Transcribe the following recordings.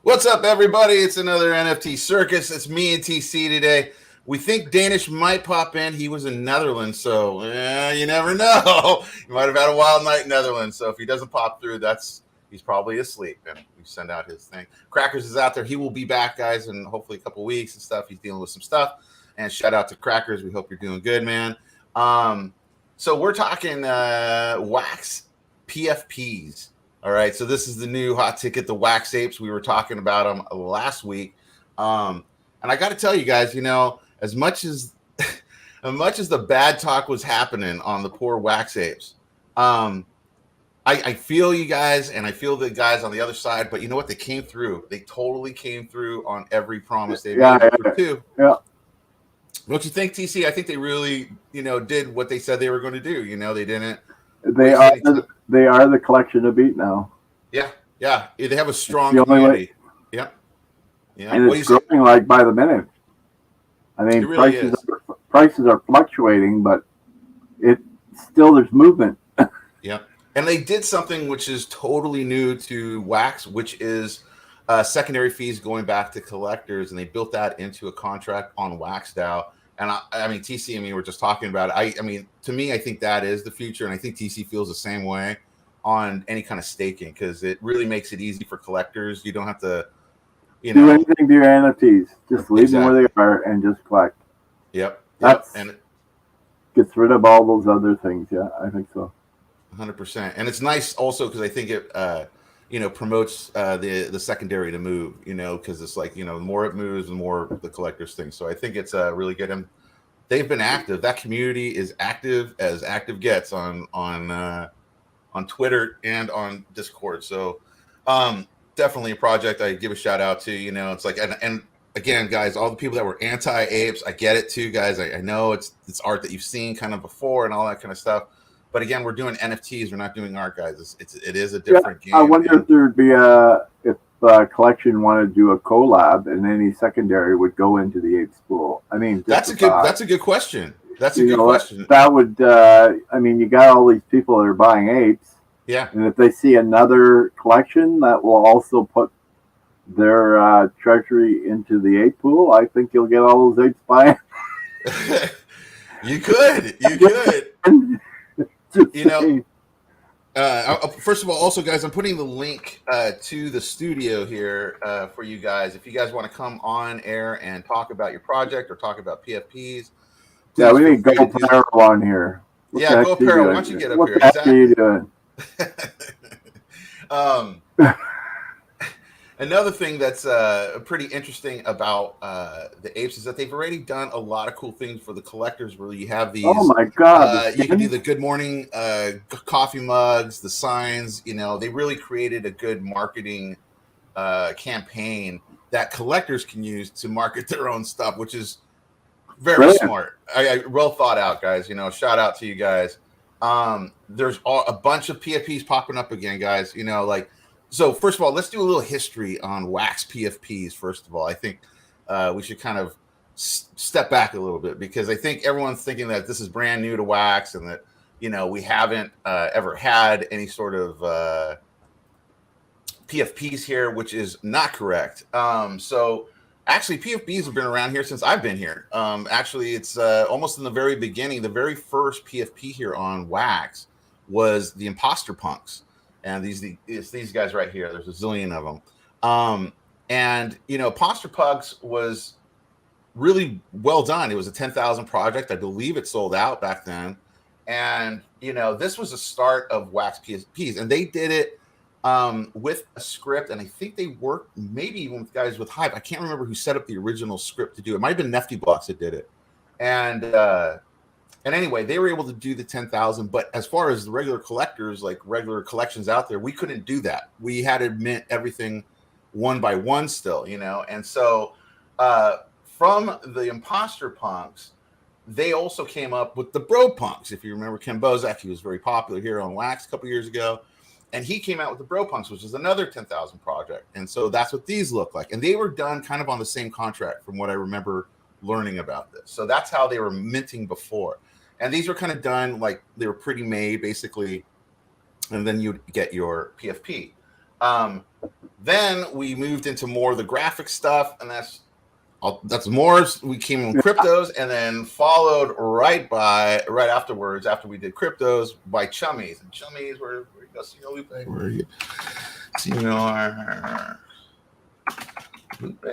What's up, everybody? It's another NFT Circus. It's me and TC today. We think Danish might pop in. He was in Netherlands, so you never know. He might have had a wild night in Netherlands. So if he doesn't pop through, he's probably asleep, and we send out his thing. Crackers is out there. He will be back, guys, in hopefully a couple weeks and stuff. He's dealing with some stuff. And shout out to Crackers. We hope you're doing good, man. So we're talking wax PFPs. All right, so this is the new hot ticket, the wax apes. We were talking about them last week, and I got to tell you guys, as much as the bad talk was happening on the poor wax apes, I feel you guys, and I feel the guys on the other side. But you know what? They came through. They totally came through on every promise they made too. Yeah. Don't you think, TC? I think they really, did what they said they were going to do. They didn't. They are the collection to beat now. Yeah. They have a strong community. Yeah. And it's growing like by the minute. I mean, it really prices are fluctuating, but there's movement. Yeah. And they did something which is totally new to wax, which is secondary fees going back to collectors, and they built that into a contract on WaxDAO. And I mean, TC, we're just talking about it. I mean, to me, I think that is the future. And I think TC feels the same way on any kind of staking, because it really makes it easy for collectors. You don't have to, do anything to your NFTs. Just leave them where they are and just collect. Yep. And it gets rid of all those other things. Yeah, I think so. 100%. And it's nice also because I think it, promotes the secondary to move, because it's like, the more it moves, the more the collectors think. So I think it's really good. And they've been active. That community is active as active gets on Twitter and on Discord. So definitely a project I give a shout out to. It's like, and again, guys, all the people that were anti-apes, I get it too, guys. I know it's art that you've seen kind of before and all that kind of stuff. But again, we're doing NFTs. We're not doing art, guys. It is a different game. I wonder if there'd be if a collection wanted to do a collab, and any secondary would go into the apes pool. I mean, that's a good question. That's a good question. That would. You got all these people that are buying apes. Yeah. And if they see another collection that will also put their treasury into the ape pool, I think you'll get all those apes buying. You could. First of all, also, guys, I'm putting the link to the studio here for you guys. If you guys want to come on air and talk about your project or talk about PFPs. Yeah, we need Go Apparel on here. Go Apparel. Why don't you get up here? What the heck are you doing? Another thing that's pretty interesting about the apes is that they've already done a lot of cool things for the collectors, where you have these. Oh my God! You can do the good morning coffee mugs, the signs. They really created a good marketing campaign that collectors can use to market their own stuff, which is very smart. Well thought out, guys. Shout out to you guys. There's a bunch of PFPs popping up again, guys. So first of all, let's do a little history on wax PFPs. First of all, I think we should kind of step back a little bit, because I think everyone's thinking that this is brand new to wax, and that we haven't ever had any sort of PFPs here, which is not correct. So actually, PFPs have been around here since I've been here. Actually, it's almost in the very beginning. The very first PFP here on wax was the Imposter Punks. And these guys right here, there's a zillion of them. And Imposter Punks was really well done. It was a 10,000 project. I believe it sold out back then. And, this was the start of wax PFPs. And they did it with a script. And I think they worked maybe even with guys with Hype. I can't remember who set up the original script to do it. It might have been NiftyBC that did it. And anyway, they were able to do the 10,000. But as far as the regular collectors, like regular collections out there, we couldn't do that. We had to mint everything one by one still, And so from the Imposter Punks, they also came up with the Bro Punks. If you remember Ken Bozak, he was very popular here on Wax a couple years ago. And he came out with the Bro Punks, which is another 10,000 project. And so that's what these look like. And they were done kind of on the same contract from what I remember learning about this. So that's how they were minting before. And these were kind of done like they were pretty made, basically, and then you'd get your PFP. Then we moved into more of the graphic stuff, and that's more. We came in cryptos, and then followed right afterwards, after we did cryptos, by chummies. And chummies, where you go, Senor Lupe? Where are you, Senor Lupe?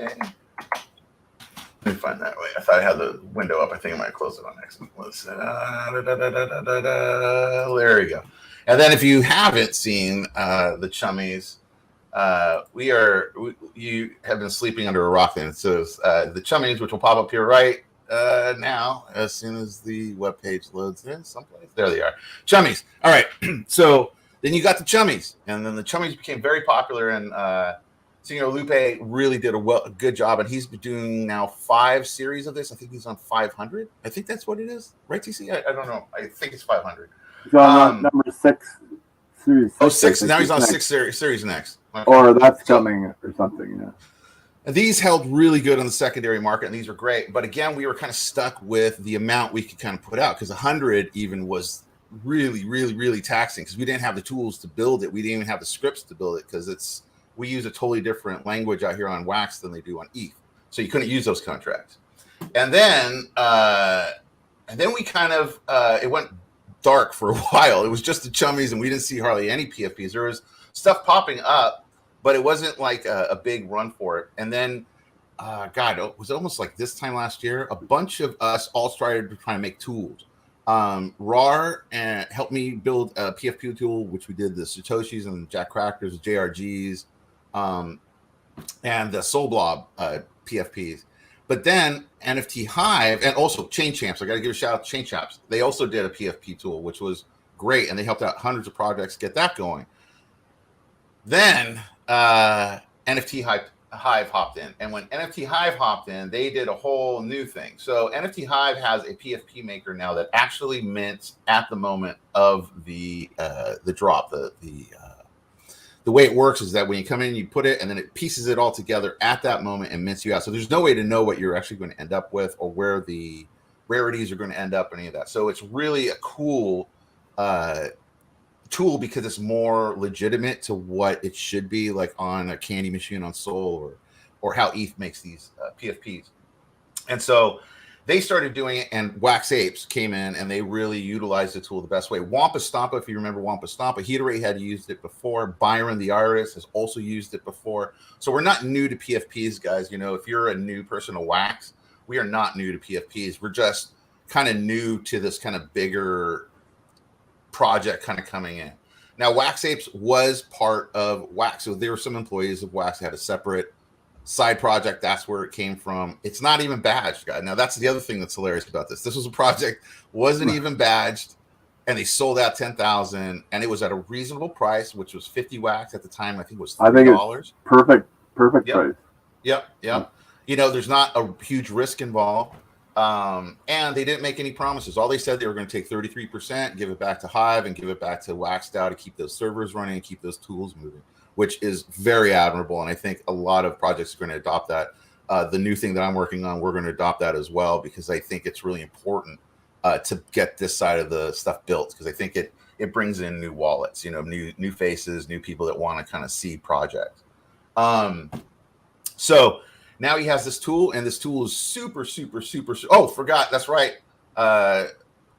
Let me find that way. I thought I had the window up. I think I might close it on accident. There we go. And then if you haven't seen the chummies, you have been sleeping under a rock. Then it says the chummies, which will pop up here right now as soon as the webpage loads in someplace. There they are. Chummies. All right. So then you got the chummies, and then the chummies became very popular, and Senor Lupe really did a good job, and he's been doing now 5 series of this. I think he's on 500. I think that's what it is, right, TC? I don't know. I think it's 500. He's on number 6, series 6. Oh, 6. Now he's on 6 series next. Okay. Or that's coming or something, yeah. And these held really good on the secondary market, and these were great. But again, we were kind of stuck with the amount we could kind of put out, because 100 even was really, really, really taxing, because we didn't have the tools to build it. We didn't even have the scripts to build it, because we use a totally different language out here on Wax than they do on ETH. So you couldn't use those contracts. And then we kind of, it went dark for a while. It was just the chummies, and we didn't see hardly any PFPs. There was stuff popping up, but it wasn't like a big run for it. And then, it was almost like this time last year, a bunch of us all started to try to make tools. RAR helped me build a PFP tool, which we did the Satoshis and Jack Crackers, the JRGs, and the Soul Blob PFPs. But then NFT Hive, and also Chain Champs, I got to give a shout out to Chain Champs. They also did a PFP tool, which was great, and they helped out hundreds of projects get that going. Then NFT Hive hopped in, and when NFT Hive hopped in, they did a whole new thing. So NFT Hive has a PFP maker now that actually mints at the moment of the drop. The way it works is that when you come in, you put it, and then it pieces it all together at that moment and mints you out. So there's no way to know what you're actually going to end up with, or where the rarities are going to end up, or any of that. So it's really a cool tool, because it's more legitimate to what it should be, like on a candy machine on Sol, or how ETH makes these PFPs. And so they started doing it, and Wax Apes came in, and they really utilized the tool the best way. Wampa Stompa, if you remember Wampa Stompa, he already had used it before. Byron the artist has also used it before. So we're not new to PFPs, guys. You know, if you're a new person to Wax, we are not new to PFPs. We're just kind of new to this kind of bigger project kind of coming in. Now, Wax Apes was part of Wax. So there were some employees of Wax that had a separate side project. That's where it came from. It's not even badged, guys. Now, that's the other thing that's hilarious about this. This was a project, wasn't even badged, and they sold out 10,000, and it was at a reasonable price, which was 50 Wax at the time. I think it was $3. I think it's perfect price. Yep. You know, there's not a huge risk involved. And they didn't make any promises. All they said, they were going to take 33%, give it back to Hive, and give it back to WaxDAO to keep those servers running and keep those tools moving, which is very admirable. And I think a lot of projects are going to adopt that. The new thing that I'm working on, we're going to adopt that as well, because I think it's really important to get this side of the stuff built, because I think it brings in new wallets, you know, new faces, new people that want to kind of see projects. So now he has this tool, and this tool is super. Oh, forgot. That's right. I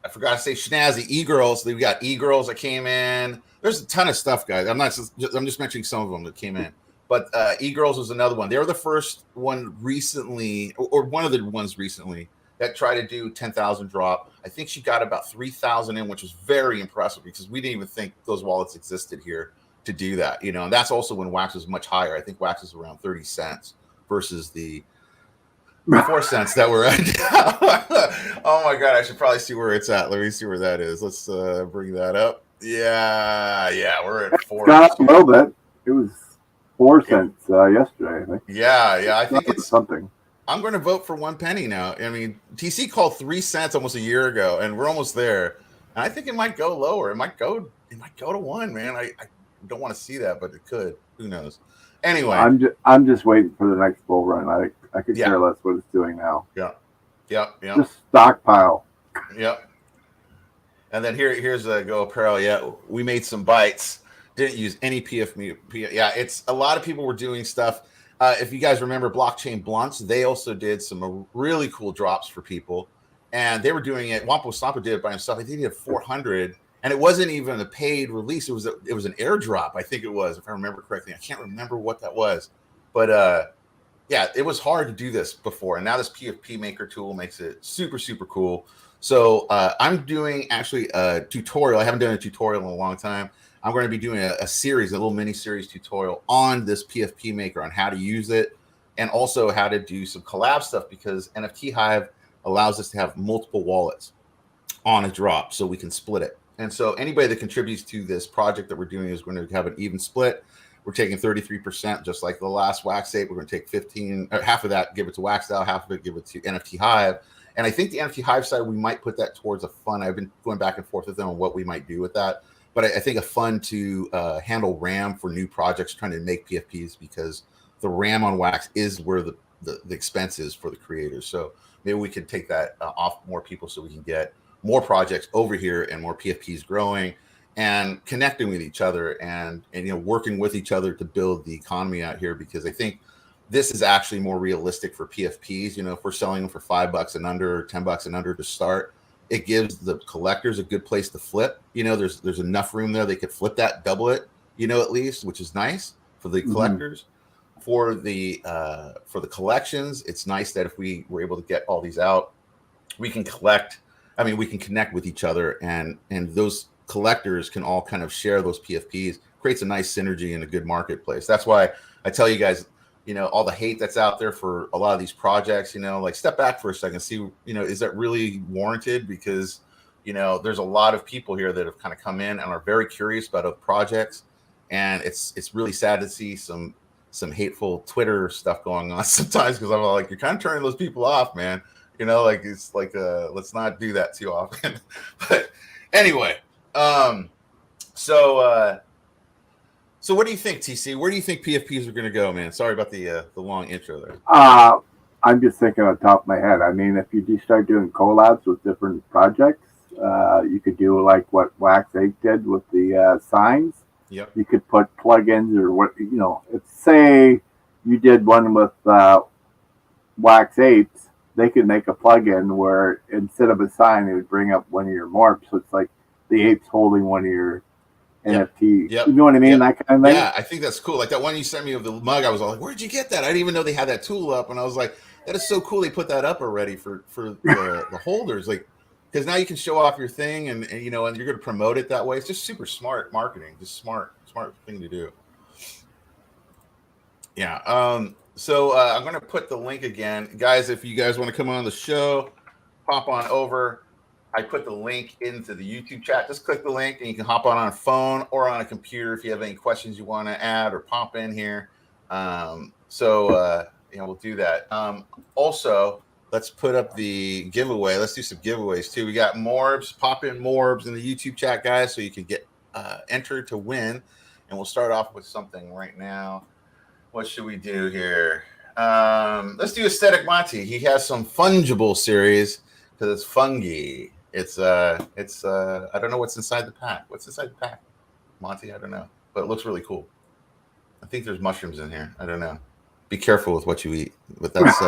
forgot to say Schnazzy e-girls. We got e-girls that came in. There's a ton of stuff, guys. I'm just mentioning some of them that came in. But e-girls was another one. They were the first one recently, or one of the ones recently, that tried to do 10,000 drop. I think she got about 3,000 in, which was very impressive, because we didn't even think those wallets existed here to do that. You know, and that's also when Wax was much higher. I think Wax was around 30 cents versus the 4 cents that we're at. Oh my God, I should probably see where it's at. Let me see where that is. Let's bring that up. Yeah, we're at 4. Got up a little bit. It was 4 cents yesterday, I think. Yeah, I think it's something. I'm going to vote for 1 penny now. I mean, TC called 3 cents almost a year ago, and we're almost there. And I think it might go lower. It might go to 1, man. I don't want to see that, but it could. Who knows? Anyway, I'm just waiting for the next bull run. I could care less what it's doing now. Yeah. Just stockpile. Yep. And then here's a Go Apparel. Yeah, we made some bites. Didn't use any PFP. Yeah, it's a lot of people were doing stuff. If you guys remember Blockchain Blunts, they also did some really cool drops for people, and they were doing it. Wampo Stampa did it by himself. I think he had 400, and it wasn't even a paid release. It was an airdrop. I think it was, if I remember correctly. I can't remember what that was, but yeah, it was hard to do this before, and now this PFP Maker tool makes it super, super cool. So I'm doing actually a tutorial. I haven't done a tutorial in a long time. I'm going to be doing a series, a little mini series tutorial on this PFP Maker, on how to use it, and also how to do some collab stuff, because NFT Hive allows us to have multiple wallets on a drop so we can split it. And so anybody that contributes to this project that we're doing is going to have an even split. We're taking 33%, just like the last Wax Ape. We're going to take 15, or half of that, give it to WaxDAO, half of it, give it to NFT Hive. And I think the NFT Hive side, we might put that towards a fund. I've been going back and forth with them on what we might do with that. But I think a fund to handle RAM for new projects trying to make PFPs, because the RAM on Wax is where the expense is for the creators. So maybe we can take that off more people so we can get more projects over here and more PFPs growing and connecting with each other and working with each other to build the economy out here, because I think this is actually more realistic for PFPs. If we're selling them for $5 and under, or $10 and under to start, it gives the collectors a good place to flip. There's enough room there. They could flip that, double it, at least, which is nice for the collectors. For the collections, it's nice that if we were able to get all these out, we can collect. I mean, we can connect with each other, and those collectors can all kind of share those PFPs. Creates a nice synergy and a good marketplace. That's why I tell you guys, all the hate that's out there for a lot of these projects, like, step back for a second, see, is that really warranted? Because, there's a lot of people here that have kind of come in and are very curious about other projects. And it's really sad to see some hateful Twitter stuff going on sometimes, because I'm like, you're kind of turning those people off, man. It's like, let's not do that too often. But anyway, so what do you think, TC? Where do you think PFPs are going to go, man? Sorry about the long intro there. I'm just thinking on top of my head. I mean, if you just start doing collabs with different projects, you could do like what Wax Ape did with the signs. Yep. You could put plugins, or what, if say you did one with Wax Apes, they could make a plugin where instead of a sign, it would bring up one of your morphs. So it's like the ape's holding one of your NFT. Yep. You know what I mean? That kind of thing. Yeah, I think that's cool. Like that one you sent me of the mug, I was all like, where'd you get that? I didn't even know they had that tool up. And I was like, that is so cool. They put that up already for the holders. Like, because now you can show off your thing and and you're going to promote it that way. It's just super smart marketing. Just smart thing to do. Yeah. So I'm going to put the link again. Guys, if you guys want to come on the show, pop on over. I put the link into the YouTube chat. Just click the link and you can hop on a phone or on a computer if you have any questions you want to add or pop in here. We'll do that. Also, let's put up the giveaway. Let's do some giveaways too. We got Morbs. Pop in Morbs in the YouTube chat, guys, so you can get entered to win. And we'll start off with something right now. What should we do here? Let's do Aesthetic Monty. He has some fungible series because it's fungi. It's I don't know what's inside the pack. What's inside the pack, Monty? I don't know, but it looks really cool. I think there's mushrooms in here. I don't know. Be careful with what you eat. But that's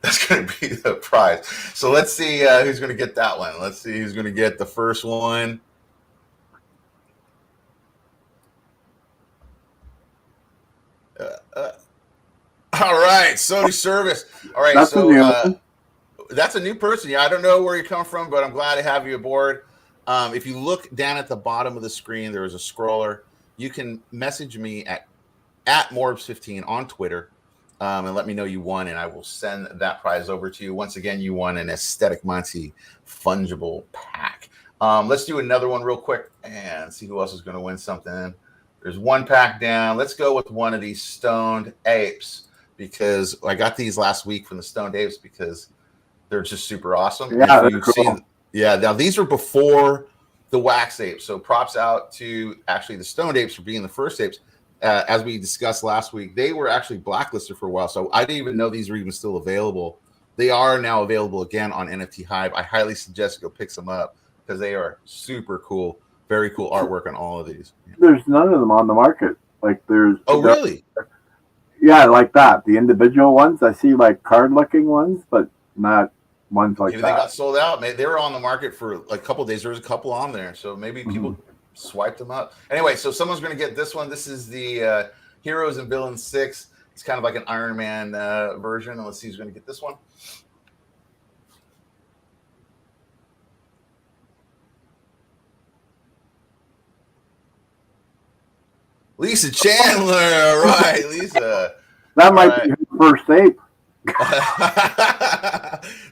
that's going to be the prize. So let's see who's going to get that one. Let's see who's going to get the first one. All right, Sony Service. All right, that's a new person. Yeah, I don't know where you come from, but I'm glad to have you aboard. If you look down at the bottom of the screen, there is a scroller. You can message me at Morbs15 on Twitter and let me know you won, and I will send that prize over to you. Once again, you won an Aesthetic Monty fungible pack. Let's do another one real quick and see who else is going to win something. There's one pack down. Let's go with one of these Stoned Apes, because I got these last week from the Stoned Apes because they're just super awesome. Yeah, they're cool. Now these were before the Wax Apes, so props out to actually the Stoned Apes for being the first apes. As we discussed last week, they were actually blacklisted for a while, so I didn't even know these were even still available. They are now available again on NFT Hive. I highly suggest you go pick some up because they are super cool. Very cool artwork on all of these. There's none of them on the market. Like Oh, really? Yeah, like that. The individual ones, I see like card-looking ones, but not ones like Maybe that. they got sold out. Maybe they were on the market for like a couple of days. There was a couple on there, so maybe people swiped them up. Anyway, so someone's going to get this one. This is the Heroes and Villains 6. It's kind of like an Iron Man version. And let's see who's going to get this one. Lisa Chandler, right? Lisa. That might be her first ape.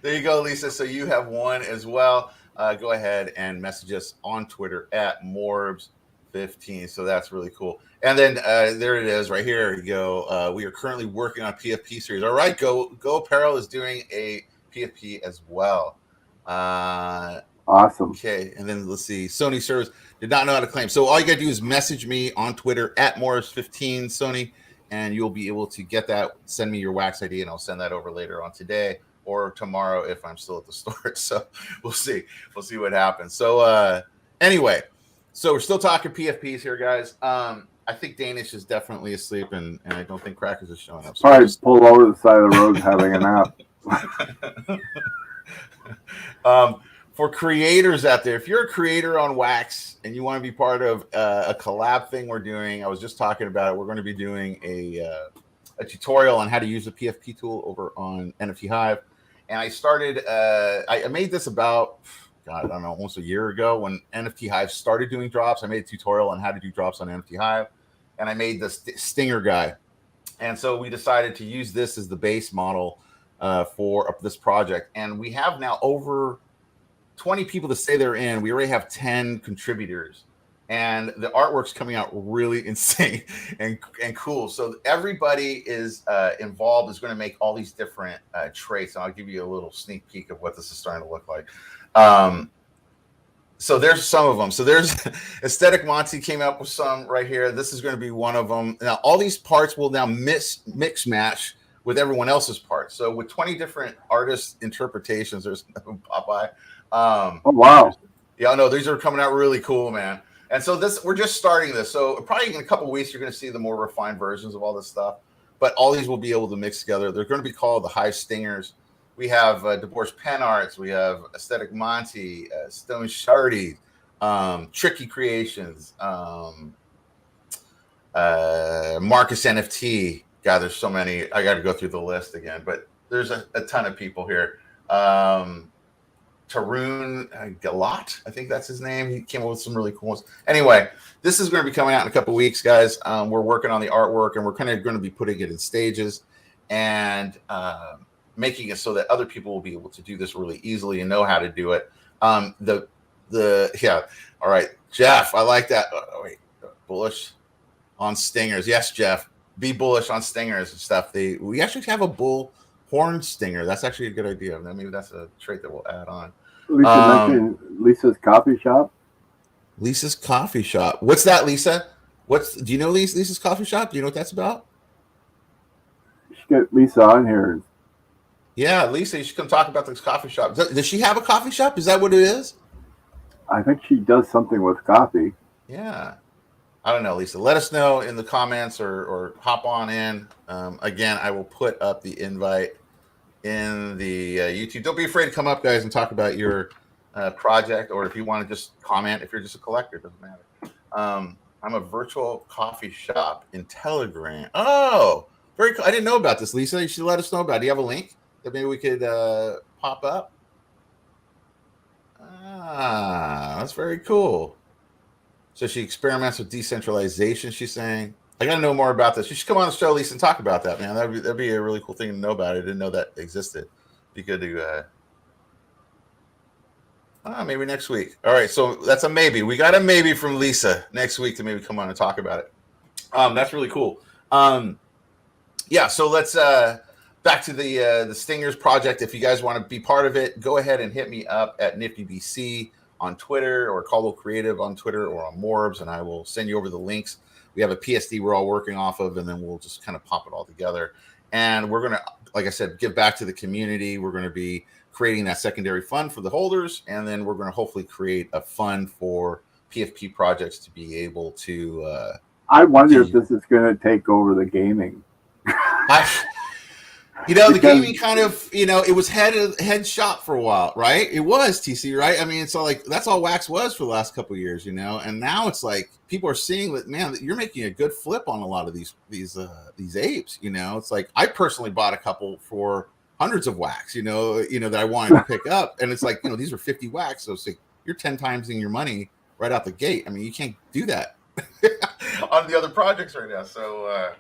There you go, Lisa. So you have one as well. Go ahead and message us on Twitter at Morbs15. So that's really cool. And then there it is right here. You go. We are currently working on PFP series. All right, Go Apparel is doing a PFP as well. Awesome. Okay, and then let's see. Sony servers did not know how to claim. So all you got to do is message me on Twitter at Morbs15 Sony, and you'll be able to get that. Send me your wax ID, and I'll send that over later on today or tomorrow if I'm still at the store. So we'll see. We'll see what happens. So anyway, so we're still talking PFPs here, guys. I think Danish is definitely asleep, and I don't think Crackers is showing up. So probably pull over the side of the road having a nap. For creators out there, if you're a creator on Wax and you want to be part of a collab thing we're doing, I was just talking about it. We're going to be doing a tutorial on how to use the PFP tool over on NFT Hive. And I started, I made this about, God, I don't know, almost a year ago when NFT Hive started doing drops. I made a tutorial on how to do drops on NFT Hive. And I made the stinger guy. And so we decided to use this as the base model for this project. And we have now over 20 people to say they're in. We already have 10 contributors, and the artwork's coming out really insane and cool. So everybody is involved is going to make all these different traits, and I'll give you a little sneak peek of what this is starting to look like. So there's some of them. So there's Aesthetic Monty came up with some right here. This is going to be one of them. Now all these parts will now mix match with everyone else's parts. So with 20 different artist interpretations, there's Popeye. Oh wow! Yeah, no, these are coming out really cool, man. And so we're just starting this. So probably in a couple of weeks, you're going to see the more refined versions of all this stuff. But all these will be able to mix together. They're going to be called the Hive Stingers. We have DeBoer's Pen Arts. We have Aesthetic Monty, Stone Shardy, Tricky Creations, Marcus NFT. God, there's so many. I got to go through the list again, but there's a ton of people here. Tarun Galat, I think that's his name. He came up with some really cool ones. Anyway, this is going to be coming out in a couple of weeks, guys. We're working on the artwork, and we're kind of going to be putting it in stages and making it so that other people will be able to do this really easily and know how to do it. Yeah. All right, Jeff, I like that. Wait, bullish on stingers. Yes, Jeff, be bullish on stingers and stuff. We actually have a bull horn stinger. That's actually a good idea. Maybe that's a trait that we'll add on. Lisa mentioned Lisa's coffee shop. Lisa's coffee shop. What's that, Lisa? Do you know Lisa's coffee shop? Do you know what that's about? You should get Lisa on here. Yeah, Lisa, you should come talk about this coffee shop. Does she have a coffee shop? Is that what it is? I think she does something with coffee. Yeah. I don't know, Lisa. Let us know in the comments or hop on in. Again, I will put up the invite in the YouTube. Don't be afraid to come up, guys, and talk about your project, or if you want to just comment, if you're just a collector, it doesn't matter. I'm a virtual coffee shop in Telegram. Oh, very cool. I didn't know about this, Lisa. You should let us know about it. Do you have a link that maybe we could pop up? That's very cool. So she experiments with decentralization, she's saying. I got to know more about this. You should come on the show, Lisa, and talk about that, man. That'd be a really cool thing to know about. I didn't know that existed. Be good to maybe next week. All right, so that's a maybe. We got a maybe from Lisa next week to maybe come on and talk about it. That's really cool. Yeah, so let's back to the Stingers project. If you guys want to be part of it, go ahead and hit me up at NiftyBC on Twitter, or Caldwell Creative on Twitter, or on Morbs, and I will send you over the links. We have a PSD we're all working off of, and then we'll just kind of pop it all together. And we're going to, like I said, give back to the community. We're going to be creating that secondary fund for the holders, and then we're going to hopefully create a fund for PFP projects to be able to. I wonder if this is going to take over the gaming. The gaming kind of, it was head shop for a while, right? It was TC, right? I mean, so like that's all Wax was for the last couple of years, and now it's like people are seeing that, man, you're making a good flip on a lot of these apes. It's like I personally bought a couple for hundreds of Wax, that I wanted to pick up, and it's like these are 50 Wax, so it's like you're 10 times in your money right out the gate. I mean, you can't do that on the other projects right now. So.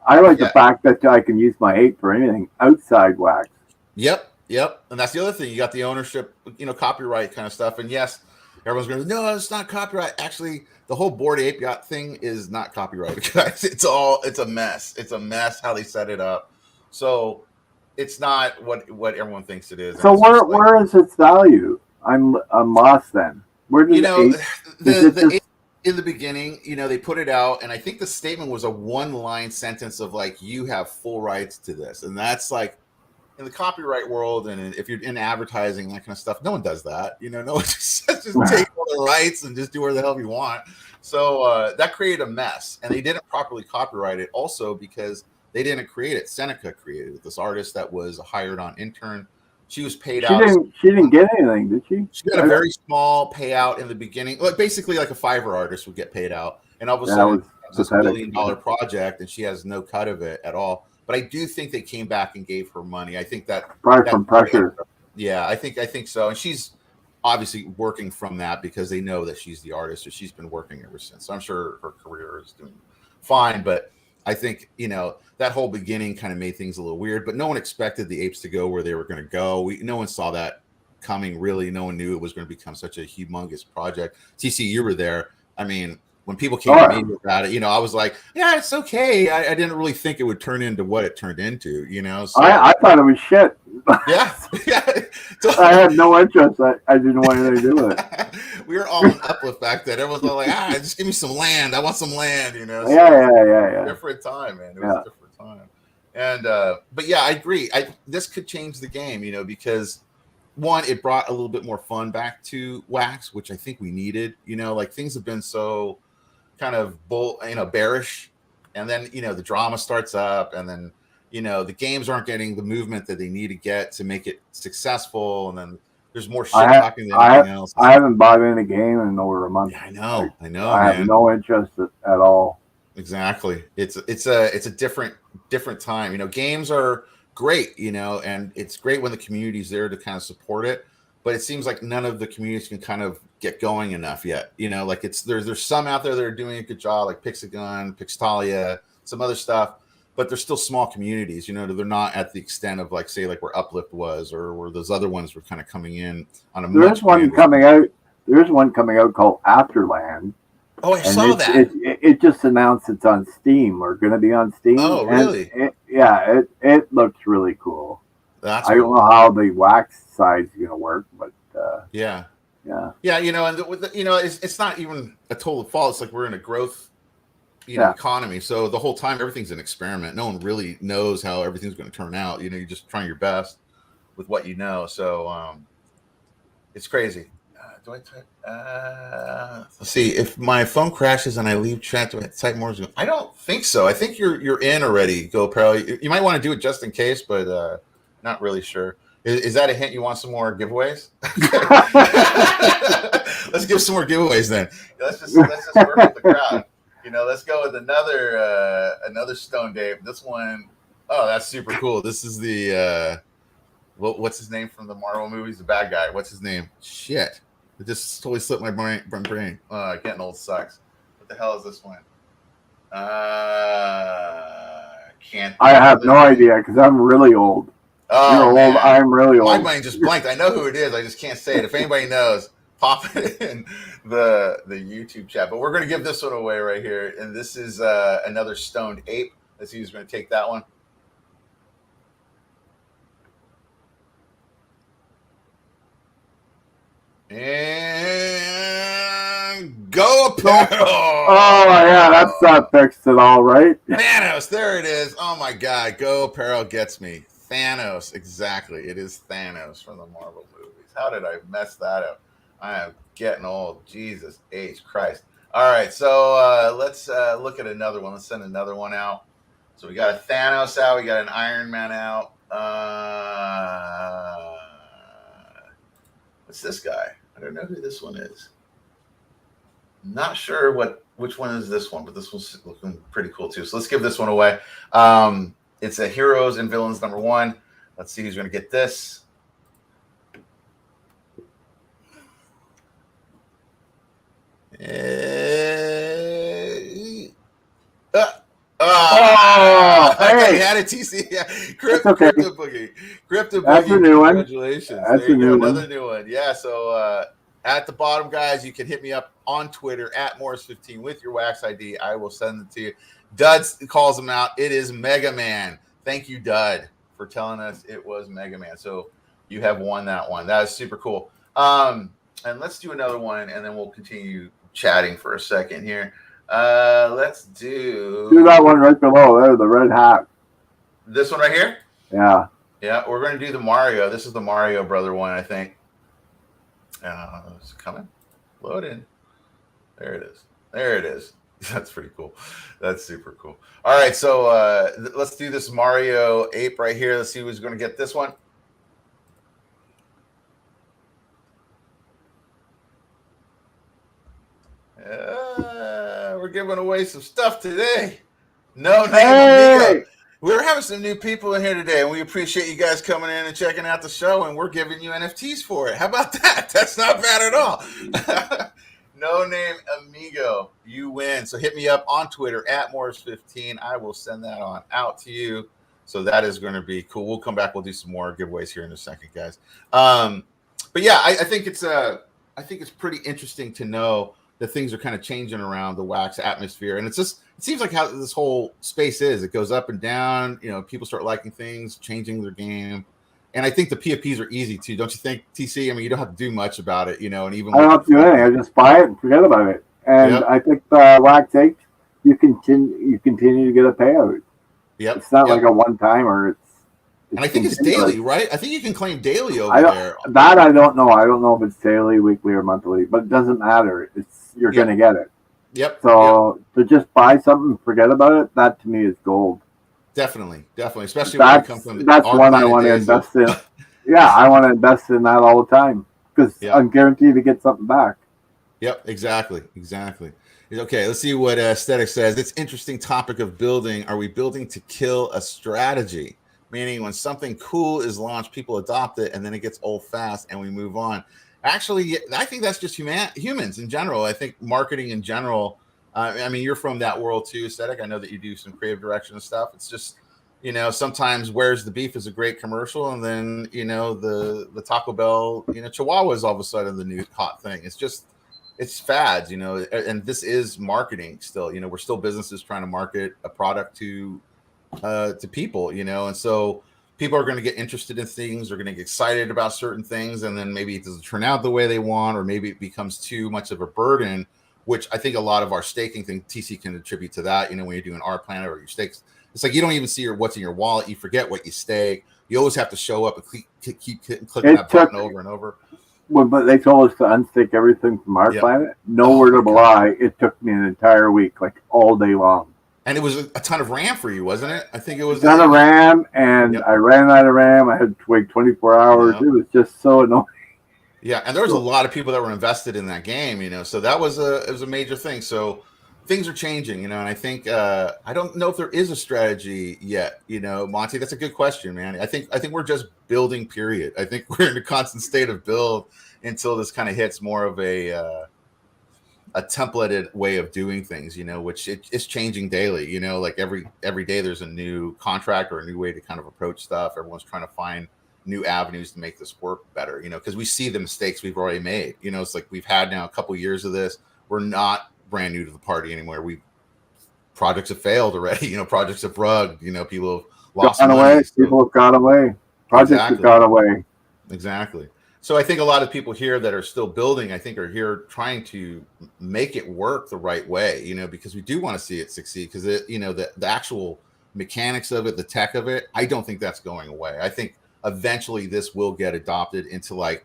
I like the fact that I can use my ape for anything outside Wax. Yep. And that's the other thing. You got the ownership, copyright kind of stuff. And yes, everyone's going to no, it's not copyright. Actually, the whole Bored Ape Yacht thing is not copyrighted, guys. It's a mess. It's a mess how they set it up. So it's not what everyone thinks it is. So where is its value? I'm lost then. Where did the ape in the beginning, they put it out, and I think the statement was a one-line sentence of like, you have full rights to this. And that's like in the copyright world, and if you're in advertising, that kind of stuff, no one does that. No one just take all the rights and just do whatever the hell you want. So that created a mess, and they didn't properly copyright it also because they didn't create it. Seneca created it, this artist that was a hired on intern. She was paid out. She didn't get anything, did she? She got a very small payout in the beginning, like basically like a Fiverr artist would get paid out. And all of a sudden, it's a $1 billion project, and she has no cut of it at all. But I do think they came back and gave her money. I think that probably from pressure. Yeah, I think so. And she's obviously working from that because they know that she's the artist, so she's been working ever since. So I'm sure her career is doing fine, but I think, that whole beginning kind of made things a little weird, but no one expected the apes to go where they were going to go. No one saw that coming, really. No one knew it was going to become such a humongous project. TC, you were there. I mean, when people came to me about it, I was like, yeah, it's okay. I didn't really think it would turn into what it turned into, So, I thought it was shit. Yeah. I had no interest. I didn't want anything to do with it. We were all in Uplift back then. Everyone's all like, just give me some land. I want some land, So yeah. Different time, man. It was a different time. And, but yeah, I agree. This could change the game, because one, it brought a little bit more fun back to Wax, which I think we needed, like things have been so kind of bearish. And then, the drama starts up, and then, the games aren't getting the movement that they need to get to make it successful. And then there's more shit talking than anything else. I haven't bought in a game in over a month. Yeah, I know. I have no interest at all. Exactly. It's a different time. Games are great, and it's great when the community's there to kind of support it. But it seems like none of the communities can kind of get going enough yet. Like there's some out there that are doing a good job, like Pixagon, Pixtalia, some other stuff. But they're still small communities, they're not at the extent of like, say, like where Uplift was or where those other ones were kind of coming in on a. There's one coming out called Afterland. Oh, I saw that. It just announced it's on Steam or going to be on Steam. Oh, really? It looks really cool. I don't know how the Wax side is going to work, but yeah. And it's not even a total fault. It's like we're in a growth economy, so the whole time everything's an experiment. No one really knows how everything's going to turn out. You're just trying your best with what you know. So it's crazy. Do I type? Let's see. If my phone crashes and I leave chat, do I type more? I don't think so. I think you're in already. Go Pro. You might want to do it just in case, but not really sure. Is that a hint? You want some more giveaways? Let's give some more giveaways then. Let's just work with the crowd. Let's go with another Stoned Ape. This one, oh, that's super cool. This is the what's his name from the Marvel movies? The bad guy. What's his name? Shit, it just totally slipped my brain. Getting old sucks. What the hell is this one? Can't. I have no idea because I'm really old. Oh, you're old. I'm really old. My brain just blanked. I know who it is. I just can't say it. If anybody knows, pop it in the YouTube chat. But we're going to give this one away right here. And this is another Stoned Ape. Let's see who's going to take that one. And Go Apparel. Oh, yeah, that's not fixed at all, right? Thanos, there it is. Oh, my God. Go Apparel gets me. Thanos, exactly. It is Thanos from the Marvel movies. How did I mess that up? I am getting old. Jesus H Christ. All right, so let's look at another one. Let's send another one out. So we got a Thanos out. We got an Iron Man out. What's this guy? I don't know who this one is. Not sure which one is this one, but this one's looking pretty cool too. So let's give this one away. It's a Heroes and Villains #1. Let's see who's going to get this. Hey, he had a TC. Yeah. Crypto Boogie. Crypto Boogie. That's a new one. Congratulations. That's a new one. Another new one. Yeah. So at the bottom, guys, you can hit me up on Twitter at Morris15 with your wax ID. I will send it to you. Dud calls him out. It is Mega Man. Thank you, Dud, for telling us it was Mega Man. So you have won that one. That is super cool. And let's do another one, and then we'll continue chatting for a second here. Let's do that one right below there, the red hat. This one right here? Yeah. Yeah, we're going to do the Mario. This is the Mario brother one, I think. It's coming. Load in. There it is. There it is. That's pretty cool. That's super cool. All right, so let's do this Mario ape right here. Let's see who's going to get this one. We're giving away some stuff today. No name. Hey! We're having some new people in here today, and we appreciate you guys coming in and checking out the show, and we're giving you NFTs for it. How about that? That's not bad at all. No name amigo, you win. So hit me up on Twitter at Morris15. I will send that on out to you. So that is going to be cool. We'll come back. We'll do some more giveaways here in a second, guys. But yeah, I think it's pretty interesting to know that things are kind of changing around the wax atmosphere, and it seems like how this whole space is. It goes up and down. You know, people start liking things, changing their game. And I think the PFPs are easy too, don't you think, TC? I mean, you don't have to do much about it, you know. And even I don't have to do anything. I just buy it and forget about it. And yep. I think the wax ape, you continue to get a payout. Yep. It's not like a one timer. And I think it's daily, right? I think you can claim daily over there. That I don't know. I don't know if it's daily, weekly, or monthly, but it doesn't matter. You're going to get it. Yep. So to just buy something and forget about it, that to me is gold. Definitely. Especially when it comes from that's one I want to invest in. Yeah, I want to invest in that all the time because I'm guaranteed to get something back. Yep, exactly. Okay, let's see what Aesthetic says. It's interesting topic of building. Are we building to kill a strategy? Meaning when something cool is launched, people adopt it, and then it gets old fast, and we move on. Actually, I think that's just humans in general. I think marketing in general. I mean, you're from that world too, Aesthetic. I know that you do some creative direction and stuff. It's just, you know, sometimes Where's the Beef is a great commercial, and then, you know, the Taco Bell, you know, Chihuahua is all of a sudden the new hot thing. It's fads, you know, and this is marketing still. You know, we're still businesses trying to market a product to people, you know, and so people are going to get interested in things, they're going to get excited about certain things, and then maybe it doesn't turn out the way they want, or maybe it becomes too much of a burden, which I think a lot of our staking thing, TC can attribute to that. You know, when you're doing our planet or your stakes, it's like you don't even see what's in your wallet, you forget what you stake, you always have to show up and keep clicking that button over and over. Well, but they told us to unstake everything from our planet. Nowhere to lie. It took me an entire week, like all day long. And it was a ton of RAM for you, wasn't it? I think it was a ton of RAM, and I ran out of RAM. I had to wait 24 hours. It was just so annoying. Yeah, and there was a lot of people that were invested in that game, you know. So that was a major thing. So things are changing, you know. And I think I don't know if there is a strategy yet, you know, Monty. That's a good question, man. I think we're just building. Period. I think we're in a constant state of build until this kind of hits more of a templated way of doing things, you know, which it's changing daily, you know, like every day there's a new contract or a new way to kind of approach stuff. Everyone's trying to find new avenues to make this work better, you know, because we see the mistakes we've already made. You know, it's like we've had now a couple of years of this. We're not brand new to the party anymore. Projects have failed already, you know, projects have rugged, you know, people have lost money. People have gone away. Projects have gone away. Exactly. So I think a lot of people here that are still building, I think, are here trying to make it work the right way, you know, because we do want to see it succeed, because it, you know, the actual mechanics of it, the tech of it, I don't think that's going away. I think eventually this will get adopted into like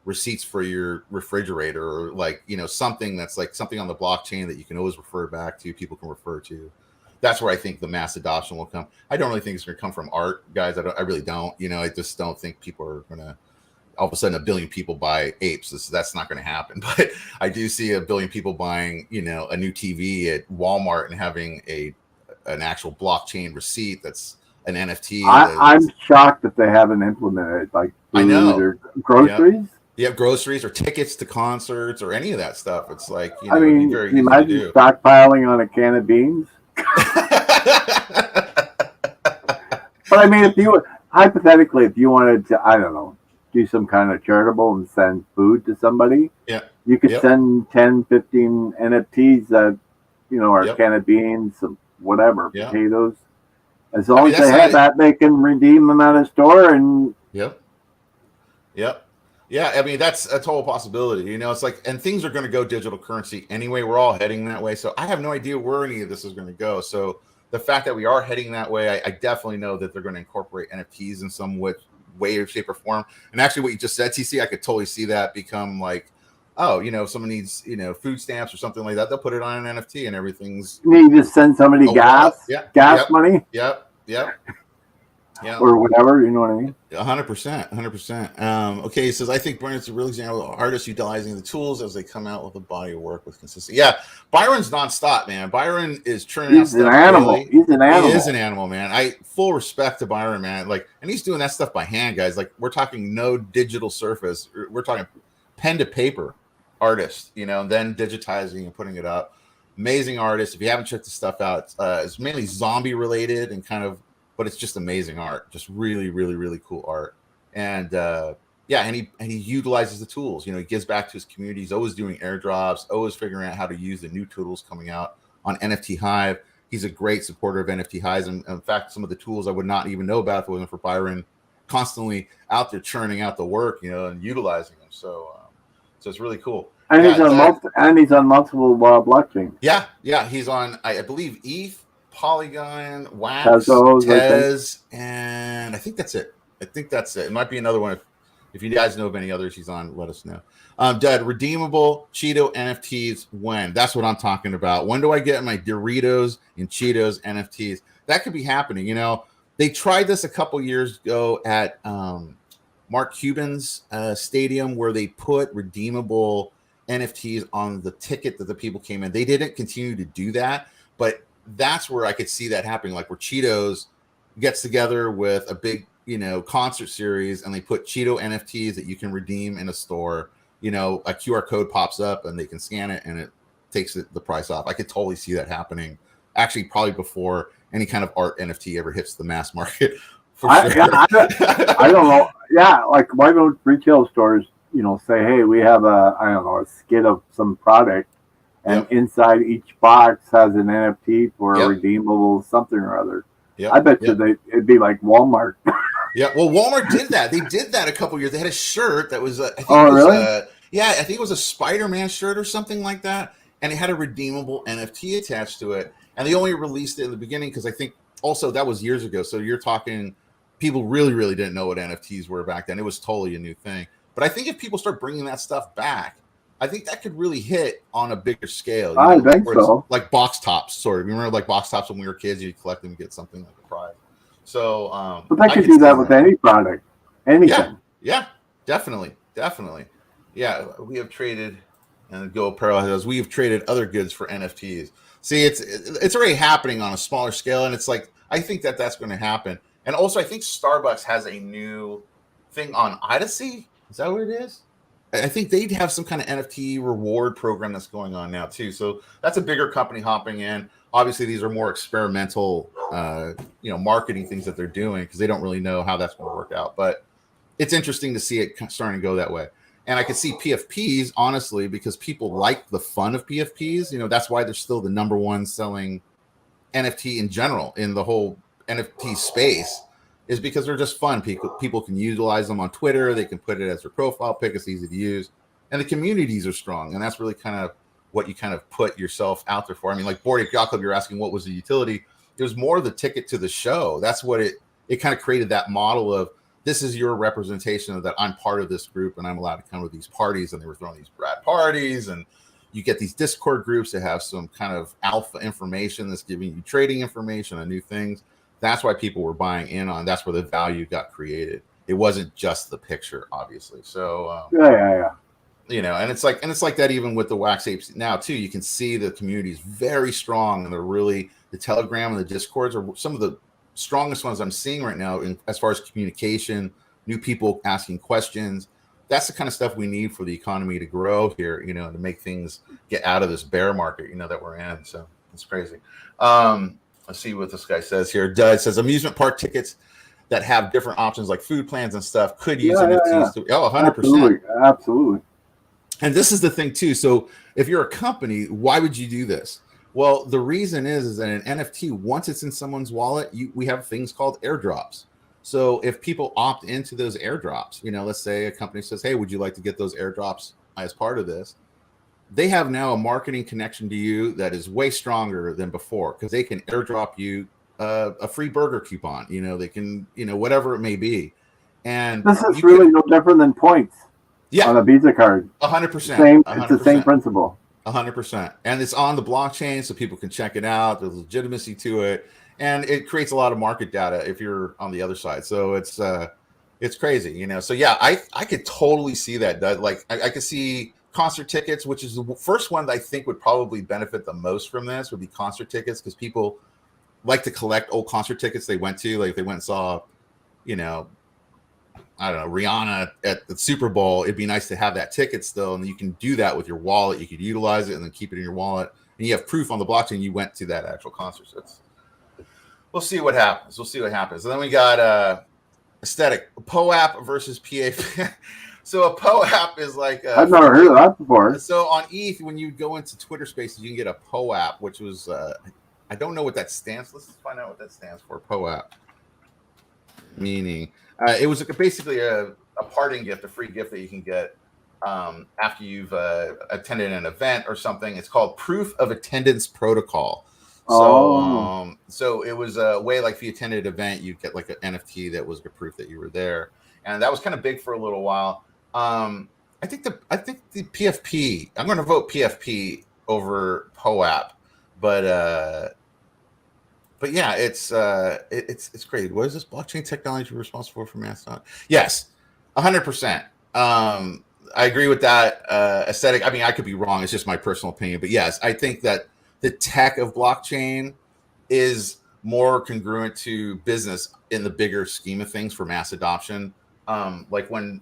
receipts for your refrigerator, or like, you know, something that's like something on the blockchain that you can always refer back to, people can refer to. That's where I think the mass adoption will come. I don't really think it's going to come from art, guys. I really don't. You know, I just don't think people are going to all of a sudden 1 billion people buy apes. That's not going to happen. But I do see 1 billion people buying, you know, a new TV at Walmart and having an actual blockchain receipt that's an NFT. I'm shocked that they haven't implemented like food, I know, or groceries. Yeah, groceries or tickets to concerts or any of that stuff. It's like, you know, I mean, very can you easy to imagine do. stockpiling on a can of beans? But I mean, if you hypothetically, if you wanted to, I don't know, do some kind of charitable and send food to somebody, yeah, you could send 10, 15 NFTs that, you know, are a can of beans, some whatever, potatoes. As long as they have that, they can redeem them at a store. And yeah, I mean, that's a total possibility. You know, it's like, and things are going to go digital currency anyway. We're all heading that way. So I have no idea where any of this is going to go. So the fact that we are heading that way, I definitely know that they're going to incorporate NFTs in some way, shape, or form. And actually, what you just said, TC, I could totally see that become like, oh, you know, if someone needs, you know, food stamps or something like that, they'll put it on an NFT and everything's. You just send somebody gas money. Yeah, or whatever, you know what I mean? 100%. Okay, he says, I think Byron's a real example of artists utilizing the tools as they come out with a body of work with consistency. Yeah, Byron's nonstop, man. Byron is churning out stuff. He's an animal. Daily. He's an animal. He is an animal, man. I full respect to Byron, man. Like, and he's doing that stuff by hand, guys. Like, we're talking no digital surface. We're talking pen to paper artist, you know, and then digitizing and putting it up. Amazing artist. If you haven't checked the stuff out, it's mainly zombie related and kind of, but it's just amazing art, just really, really, really cool art. And and he utilizes the tools. You know, he gives back to his community. He's always doing airdrops, always figuring out how to use the new tools coming out on NFT Hive. He's a great supporter of NFT Hives. And in fact, some of the tools I would not even know about if it wasn't for Byron constantly out there churning out the work, you know, and utilizing them. So it's really cool. And he's on multiple blockchains. Yeah. He's on, I believe, ETH, Polygon, Wax, Tez, and I think that's it. It might be another one. If you guys know of any others he's on, let us know. Dad, redeemable Cheeto NFTs when? That's what I'm talking about. When do I get my Doritos and Cheetos NFTs? That could be happening. You know, they tried this a couple years ago at Mark Cuban's stadium, where they put redeemable NFTs on the ticket that the people came in. They didn't continue to do that, but that's where I could see that happening, like where Cheetos gets together with a big, you know, concert series, and they put Cheeto NFTs that you can redeem in a store. You know, a QR code pops up and they can scan it and it takes the price off. I could totally see that happening, actually, probably before any kind of art NFT ever hits the mass market. I don't know. Yeah, like why don't retail stores, you know, say, hey, we have a skid of some product, and inside each box has an NFT for a redeemable something or other. I bet you it'd be like Walmart. Yeah, well, Walmart did that. They did that a couple years. They had a shirt that was, I think it was a Spider-Man shirt or something like that, and it had a redeemable NFT attached to it. And they only released it in the beginning because I think also that was years ago. So you're talking, people really, really didn't know what NFTs were back then. It was totally a new thing. But I think if people start bringing that stuff back, I think that could really hit on a bigger scale. I think so. Like box tops, sort of. You remember like box tops when we were kids, you'd collect them and get something like a prize. So, but they could do that with any product, anything. Yeah, definitely. Yeah, we have traded, and Go Apparel has, we have traded other goods for NFTs. See, it's already happening on a smaller scale, and it's like, I think that's going to happen. And also, I think Starbucks has a new thing on Odyssey. Is that what it is? I think they'd have some kind of NFT reward program that's going on now too. So that's a bigger company hopping in. Obviously, these are more experimental, marketing things that they're doing because they don't really know how that's going to work out. But it's interesting to see it starting to go that way. And I could see PFPs, honestly, because people like the fun of PFPs. You know, that's why they're still the number one selling NFT in general in the whole NFT space, is because they're just fun. People can utilize them on Twitter. They can put it as their profile pic. It's easy to use. And the communities are strong. And that's really kind of what you kind of put yourself out there for. I mean, like Bored Ape Yacht Club, you're asking what was the utility. There's more of the ticket to the show. That's what it kind of created that model of this is your representation of that I'm part of this group and I'm allowed to come to these parties. And they were throwing these rad parties, and you get these Discord groups that have some kind of alpha information that's giving you trading information on new things. That's why people were buying in on. That's where the value got created. It wasn't just the picture, obviously. So yeah. and it's like that even with the Wax Apes now too. You can see the community is very strong, and they're really, the Telegram and the Discords are some of the strongest ones I'm seeing right now as far as communication, new people asking questions. That's the kind of stuff we need for the economy to grow here, to make things get out of this bear market, that we're in. So it's crazy. Let's see what this guy says here. It says amusement park tickets that have different options like food plans and stuff could use NFTs. Yeah. 100%. Absolutely. And this is the thing too. So if you're a company, why would you do this? Well, the reason is that an NFT, once it's in someone's wallet, we have things called airdrops. So if people opt into those airdrops, let's say a company says, hey, would you like to get those airdrops as part of this? They have now a marketing connection to you that is way stronger than before, because they can airdrop you a free burger coupon. They can, whatever it may be. And this is really no different than points. Yeah, on a Visa card. 100%. It's the same principle. 100%. And it's on the blockchain, so people can check it out. There's legitimacy to it, and it creates a lot of market data if you're on the other side. So it's crazy, So yeah, I could totally see that. Like I could see concert tickets, which is the first one that I think would probably benefit the most from this, would be concert tickets, because people like to collect old concert tickets they went to. Like if they went and saw, I don't know, Rihanna at the Super Bowl, it'd be nice to have that ticket still. And you can do that with your wallet. You could utilize it and then keep it in your wallet. And you have proof on the blockchain you went to that actual concert. So we'll see what happens. And then we got aesthetic, POAP versus PA. So a POAP is like I've never heard of that before. So on ETH, when you go into Twitter Spaces, you can get a POAP, which was I don't know what that stands for. Let's find out what that stands for. POAP. Meaning it was basically a parting gift, a free gift that you can get after you've attended an event or something. It's called Proof of Attendance Protocol. So it was a way, like if you attended an event, you get like an NFT that was a proof that you were there, and that was kind of big for a little while. I think the PFP. I'm going to vote PFP over POAP, but yeah, it's crazy. What is this blockchain technology responsible for mass thought? Yes, 100%. I agree with that aesthetic. I mean, I could be wrong. It's just my personal opinion, but yes, I think that the tech of blockchain is more congruent to business in the bigger scheme of things for mass adoption. Like when,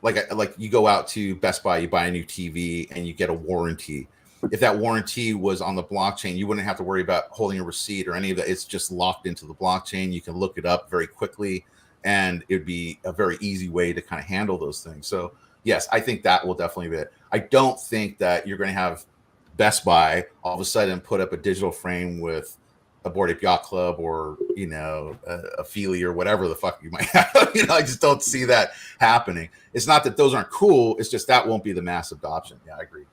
like you go out to Best Buy, you buy a new TV, and you get a warranty. If that warranty was on the blockchain, you wouldn't have to worry about holding a receipt or any of that. It's just locked into the blockchain. You can look it up very quickly, and it'd be a very easy way to kind of handle those things. So yes, I think that will definitely be it. I don't think that you're going to have Best Buy all of a sudden put up a digital frame with a Bored Ape Yacht Club or, a Feely or whatever the fuck you might have. I just don't see that happening. It's not that those aren't cool. It's just that won't be the mass adoption. Yeah, I agree with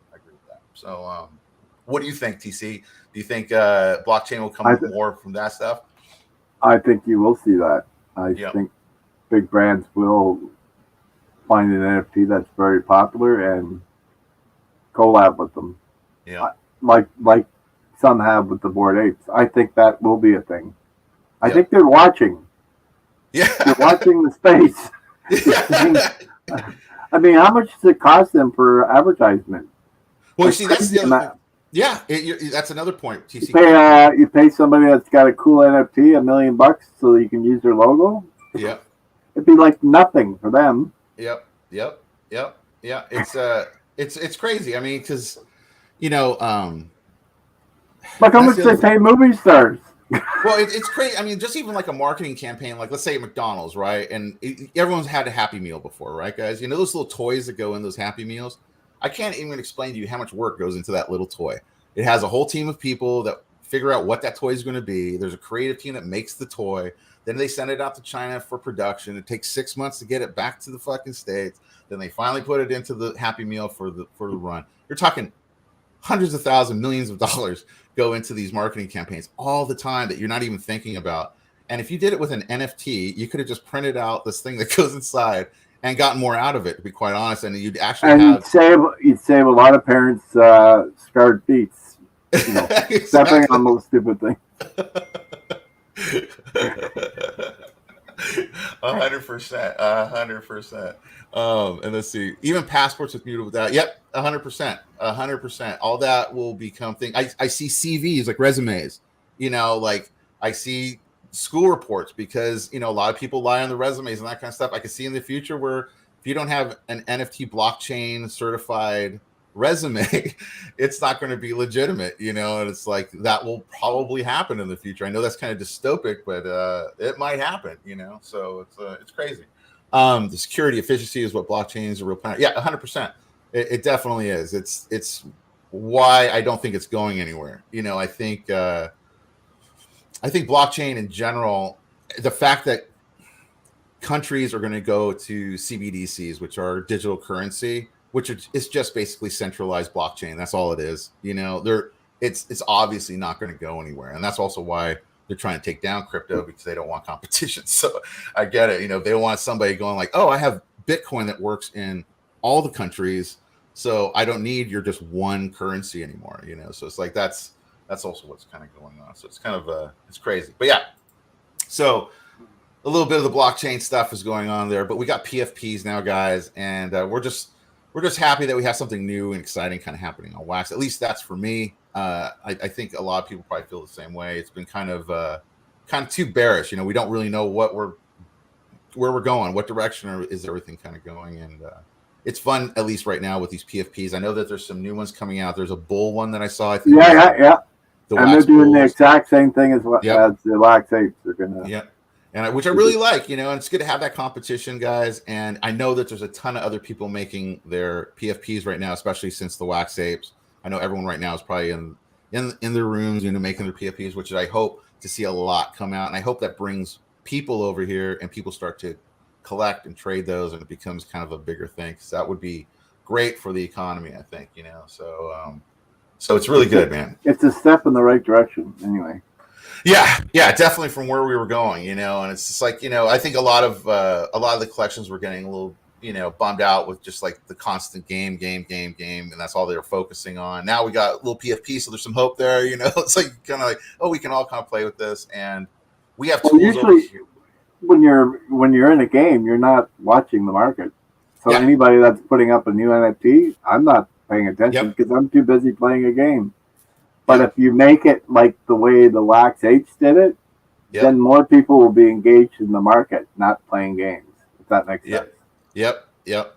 that. So what do you think, TC? Do you think blockchain will come more from that stuff? I think you will see that. I think big brands will find an NFT that's very popular and collab with them. Yeah. Like some have with the Bored Apes. I think that will be a thing. I think they're watching. Yeah. They're watching the space. I mean, how much does it cost them for advertisement? Well, you see, that's the other thing. Yeah, that's another point. TC. You pay somebody that's got a cool NFT $1 million so you can use their logo. Yeah. It'd be like nothing for them. Yep. Yeah. It's crazy. I mean, because like how much they pay movie stars. Well, it's crazy. I mean, just even like a marketing campaign, like let's say at McDonald's, right? And everyone's had a Happy Meal before, right, guys? Those little toys that go in those Happy Meals. I can't even explain to you how much work goes into that little toy. It has a whole team of people that figure out what that toy is going to be. There's a creative team that makes the toy. Then they send it out to China for production. It takes 6 months to get it back to the fucking States. Then they finally put it into the Happy Meal for the run. You're talking hundreds of thousands, millions of dollars go into these marketing campaigns all the time that you're not even thinking about. And if you did it with an NFT, you could have just printed out this thing that goes inside and gotten more out of it, to be quite honest. And you'd actually you'd save a lot of parents scarred feet, exactly. stepping on those stupid things. 100%. And let's see, even passports with mutable data. Yep, 100%. All that will become thing. I see CVs, like resumes, like I see school reports, because a lot of people lie on the resumes and that kind of stuff. I can see in the future where if you don't have an NFT blockchain certified resume, it's not going to be legitimate, and it's like that will probably happen in the future. I know that's kind of dystopic, but it might happen, so it's crazy. The security efficiency is what blockchains are real planet. Yeah, 100%. It definitely is. It's why I don't think it's going anywhere. I think blockchain in general, the fact that countries are going to go to CBDCs, which are digital currency, which is just basically centralized blockchain. That's all it is. It's obviously not going to go anywhere. And that's also why they're trying to take down crypto, because they don't want competition. So I get it. They want somebody going like, oh, I have Bitcoin that works in all the countries, so I don't need your just one currency anymore. So it's like, that's also what's kind of going on. So it's kind of it's crazy, but yeah. So a little bit of the blockchain stuff is going on there, but we got PFPs now, guys. And we're just happy that we have something new and exciting kind of happening on Wax. At least that's for me. I think a lot of people probably feel the same way. It's been kind of too bearish. We don't really know where we're going, what direction is everything kind of going. And it's fun, at least right now, with these PFPs. I know that there's some new ones coming out. There's a bull one that I saw. I think yeah. And they're doing the exact same thing as Yep. as the Wax Apes are gonna. Yeah. And which I really like, and it's good to have that competition, guys. And I know that there's a ton of other people making their PFPs right now, especially since the Wax Apes. I know everyone right now is probably in their rooms, making their PFPs, which I hope to see a lot come out. And I hope that brings people over here and people start to collect and trade those, and it becomes kind of a bigger thing, because that would be great for the economy, I think, so it's really good, man. It's a step in the right direction anyway. Yeah, definitely from where we were going, and it's just like, I think a lot of the collections were getting a little, bummed out with just like the constant game, and that's all they were focusing on. Now we got a little PFP, so there's some hope there, it's like kind of like, oh, we can all kind of play with this, and we have tools. Usually, when you're in a game, you're not watching the market. So anybody that's putting up a new NFT, I'm not paying attention because I'm too busy playing a game. But if you make it like the way the Wax Apes did it, then more people will be engaged in the market, not playing games. If that makes sense. Yep. And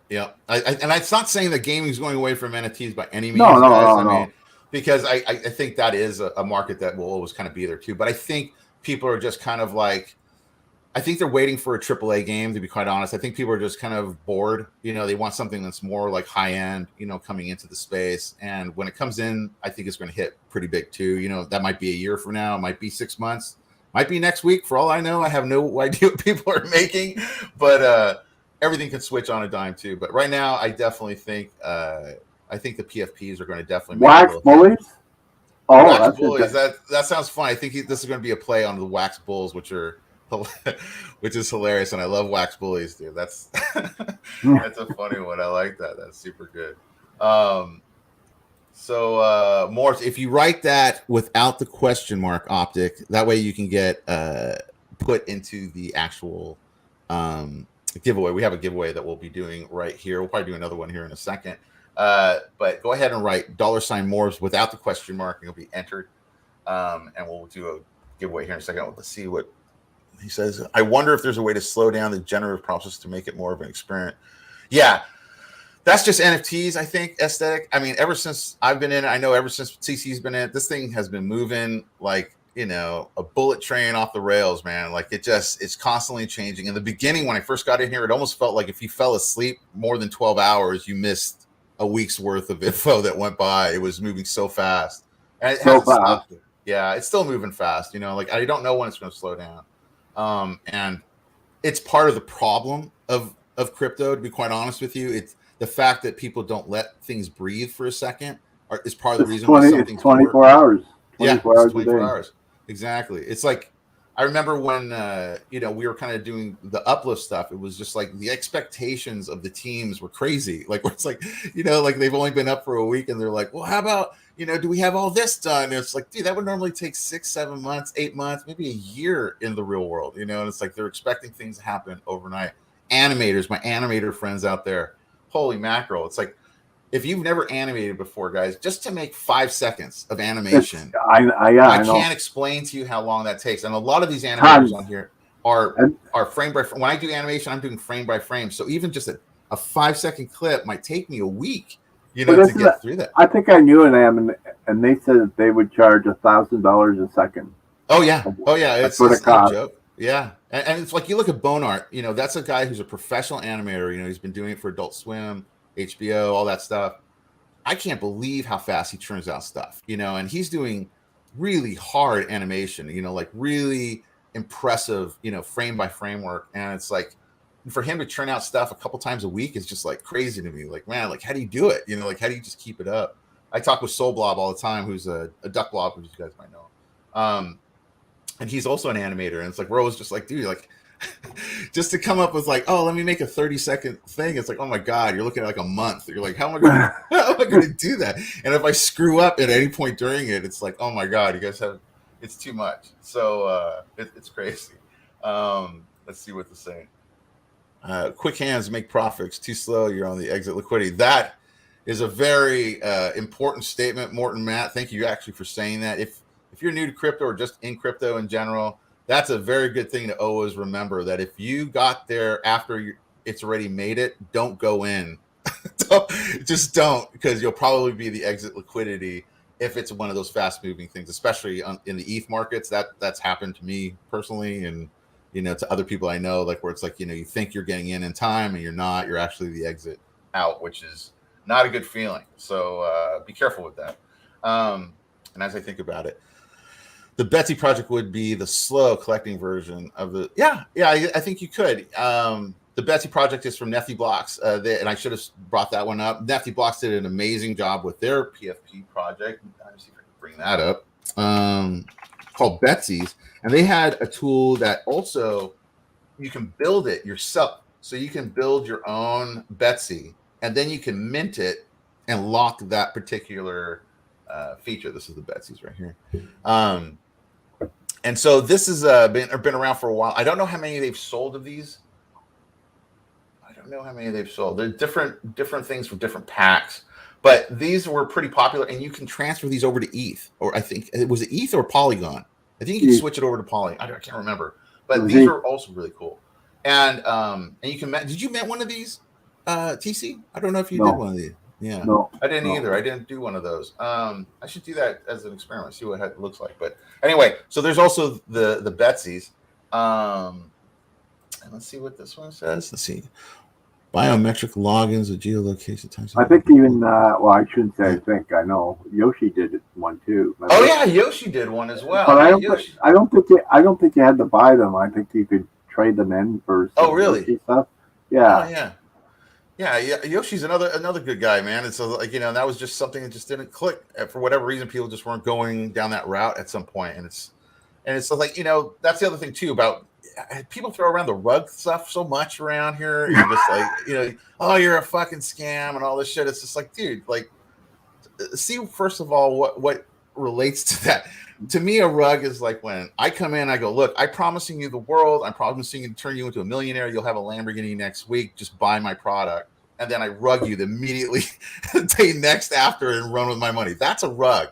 it's not saying that gaming is going away from NFTs by any means. No. Because I think that is a market that will always kind of be there too. But I think people are just kind of like, I think they're waiting for a AAA game, to be quite honest. I think people are just kind of bored. They want something that's more like high end, coming into the space. And when it comes in, I think it's going to hit pretty big too. That might be a year from now. It might be 6 months. Might be next week. For all I know, I have no idea what people are making. But everything can switch on a dime too. But right now, I definitely think the PFPs are going to definitely Wax Bullies. Oh, Wax Bullies. That sounds fun. I think this is going to be a play on the Wax Bulls, which is hilarious, and I love Wax Bullies, dude. That's that's a funny one. I like that. That's super good. So Morris, if you write that without the question mark, Optic, that way you can get put into the actual giveaway. We have a giveaway that we'll be doing right here. We'll probably do another one here in a second. But go ahead and write $Morris without the question mark, and you'll be entered. And we'll do a giveaway here in a second. Let's see what he says. I wonder if there's a way to slow down the generative process to make it more of an experiment. Yeah, that's just NFTs, I think, aesthetic. I mean, ever since I've been in it, I know ever since CC's been in it, this thing has been moving like, a bullet train off the rails, man. Like it's constantly changing. In the beginning, when I first got in here, it almost felt like if you fell asleep more than 12 hours, you missed a week's worth of info that went by. It was moving so fast. And it hasn't stopped. Yeah, it's still moving fast. Like I don't know when it's going to slow down. And it's part of the problem of crypto, to be quite honest with you. It's the fact that people don't let things breathe for a second is part of the reason why something's 24 hours. 24 hours. Exactly. It's like, I remember when we were kind of doing the uplift stuff. It was just like the expectations of the teams were crazy. Like it's like, like they've only been up for a week and they're like, well, how about, do we have all this done? And it's like, dude, that would normally take 6, 7 months, 8 months, maybe a year in the real world, and it's like they're expecting things to happen overnight. Animators, my animator friends out there, holy mackerel. It's like, if you've never animated before, guys, just to make 5 seconds of animation, I can't explain to you how long that takes. And a lot of these animators on here are frame by frame. When I do animation, I'm doing frame by frame. So even just a 5-second clip might take me a week, to get through that. I think I knew an am, and they said that they would charge $1,000 a second. Oh yeah, it's no joke. Yeah, and it's like you look at Bone Art. That's a guy who's a professional animator. He's been doing it for Adult Swim, HBO, all that stuff. I can't believe how fast he turns out stuff, and he's doing really hard animation, like really impressive, frame by frame work. And it's like, for him to churn out stuff a couple times a week is just like crazy to me. Like, man, like, how do you do it? Like, how do you just keep it up? I talk with Soul Blob all the time, who's a duck blob, which you guys might know. And he's also an animator. And it's like, we're always just like, dude, like, just to come up with like, oh, let me make a 30-second thing. It's like, oh my God, you're looking at like a month. You're like, how am I going to do that? And if I screw up at any point during it, it's like, oh my God, you guys it's too much. So it's crazy. Let's see what they're saying. Quick hands make profits. Too slow, you're on the exit liquidity. That is a very important statement, Morton Matt. Thank you actually for saying that. If you're new to crypto or just in crypto in general, that's a very good thing to always remember, that if you got there after it's already made it, don't go in. Just don't, because you'll probably be the exit liquidity if it's one of those fast moving things, especially in the ETH markets. That's happened to me personally, and to other people I know, like where it's like, you think you're getting in time and you're not, you're actually the exit out, which is not a good feeling. So be careful with that. And as I think about it, the Betsy project would be the slow collecting version of the. I think you could. The Betsy project is from Nifty Blocks, and I should have brought that one up. Nifty Blocks did an amazing job with their PFP project. Let's see if I can bring that up. Called Betsy's, and they had a tool that also you can build it yourself. So you can build your own Betsy, and then you can mint it and lock that particular feature. This is the Betsy's right here. And so this has been around for a while. I don't know how many they've sold of these. They're different things for different packs, but these were pretty popular, and you can transfer these over to ETH, or I think it was ETH or Polygon. I think you can switch it over to Poly. I can't remember, but these are also really cool. And you can. Did you mint one of these, TC? I don't know if you did one of these. Yeah, no, I didn't either. I didn't do one of those. I should do that as an experiment, see what it looks like. But anyway, so there's also the Betsy's. And let's see what this one says. Let's see. Biometric logins of geolocation times. I think even I shouldn't say I think. I know Yoshi did one too. Oh yeah, Yoshi did one as well. But I don't think you had to buy them. I think you could trade them in for some Yoshi stuff. Yeah. Oh, yeah. Yoshi's another good guy, man. And so like that was just something that just didn't click for whatever reason. People just weren't going down that route at some point, and it's like that's the other thing too about. People throw around the rug stuff so much around here. You're just like, oh, you're a fucking scam and all this shit. It's just like, dude, like, see, first of all, what relates to that. To me, a rug is like when I come in, I go, look, I'm promising you the world. I'm promising to turn you into a millionaire. You'll have a Lamborghini next week. Just buy my product. And then I rug you immediately the day next after and run with my money. That's a rug.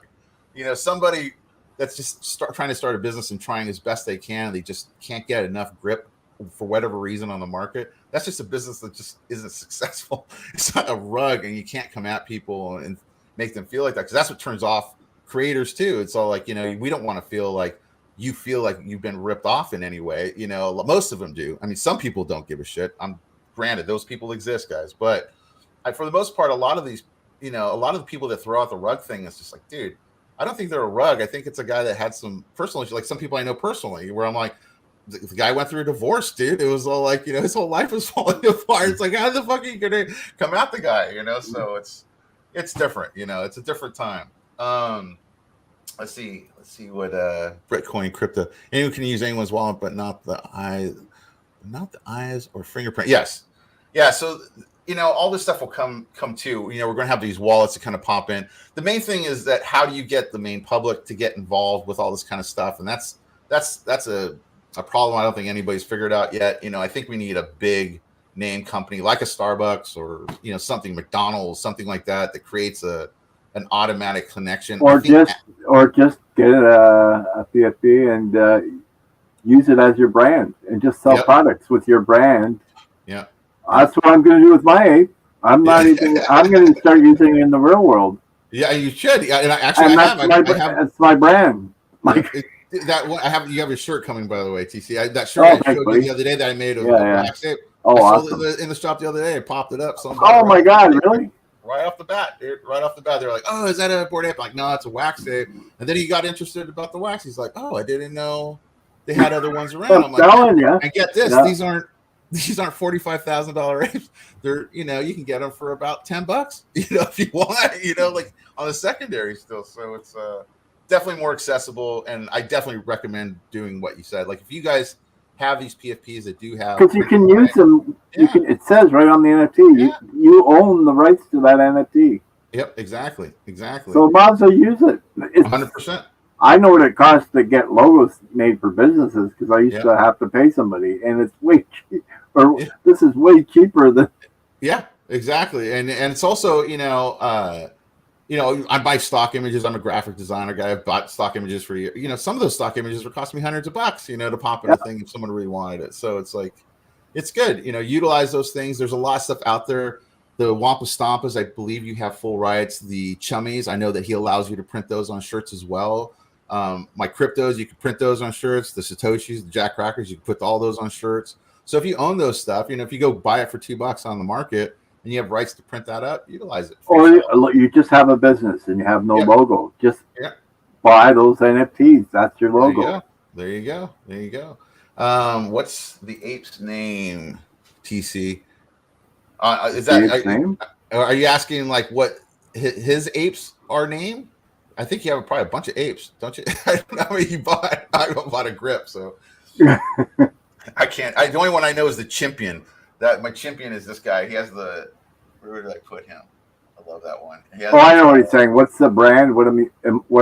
Somebody that's just trying to start a business and trying as best they can. They just can't get enough grip for whatever reason on the market. That's just a business that just isn't successful. It's not a rug, and you can't come at people and make them feel like that, because that's what turns off creators too. It's all like, we don't want to feel like you feel like you've been ripped off in any way. Most of them do. I mean, some people don't give a shit. Granted, those people exist, guys. But for the most part, a lot of these, a lot of the people that throw out the rug thing is just like, dude, I don't think they're a rug. I think it's a guy that had some personal issues, like some people I know personally, where I'm like, the guy went through a divorce, dude. It was all like, his whole life was falling apart. It's like, how the fuck are you gonna come at the guy? So it's different. It's a different time. let's see what Bitcoin crypto. Anyone can use anyone's wallet, but not the eyes or fingerprint. Yes, yeah. So all this stuff will come to. We're going to have these wallets that kind of pop in. The main thing is that how do you get the main public to get involved with all this kind of stuff, and that's a problem I don't think anybody's figured out yet. I think we need a big name company like a Starbucks or something, McDonald's, something like that creates an automatic connection. Or just get a PFP and use it as your brand and just sell products with your brand. Yeah. That's what I'm going to do with my ape. I'm not even. I'm going to start using it in the real world. Yeah, you should. And that's my brand. That one, you have a shirt coming, by the way, TC. That shirt I showed you the other day that I made of wax tape. Oh, I awesome! sold it in the shop the other day. I popped it up. Oh my God! Really? Right off the bat, dude. Right off the bat, they're like, "Oh, is that a Bored Ape?" I'm like, no, it's a wax tape. And then he got interested about the wax. He's like, "Oh, I didn't know they had other ones around." I'm like, "I get this. Yeah. These aren't $45,000 apes. They're you can get them for about $10. If you want, like on the secondary still. So it's definitely more accessible, and I definitely recommend doing what you said. Like if you guys have these PFPs that do have, because you can use them. Yeah. It says right on the NFT, you own the rights to that NFT. Yep, exactly. So might as well use it. 100%. I know what it costs to get logos made for businesses because I used to have to pay somebody, and it's way cheap. This is way cheaper than. Yeah, exactly, and it's also I buy stock images. I'm a graphic designer guy. I've bought stock images for years. Some of those stock images were costing me hundreds of bucks, to pop in a thing if someone really wanted it. So it's like, it's good. Utilize those things. There's a lot of stuff out there. The Wampa Stompas, I believe you have full rights. The Chummies, I know that he allows you to print those on shirts as well. My cryptos, you can print those on shirts. The Satoshis, the Jack Crackers, you can put all those on shirts. So if you own those stuff, if you go buy it for $2 on the market, and you have rights to print that up, utilize it. Or you just have a business and you have no logo. Just buy those NFTs. That's your logo. There you go. What's the ape's name, TC? Is that name? Are you asking like what his apes are named? I think you have probably a bunch of apes, don't you? I don't know how many you bought. I bought a grip, so I can't. The only one I know is the Chimpion. My Chimpion is this guy. He has where did I put him? I love that one. I know what he's saying. What's the brand? What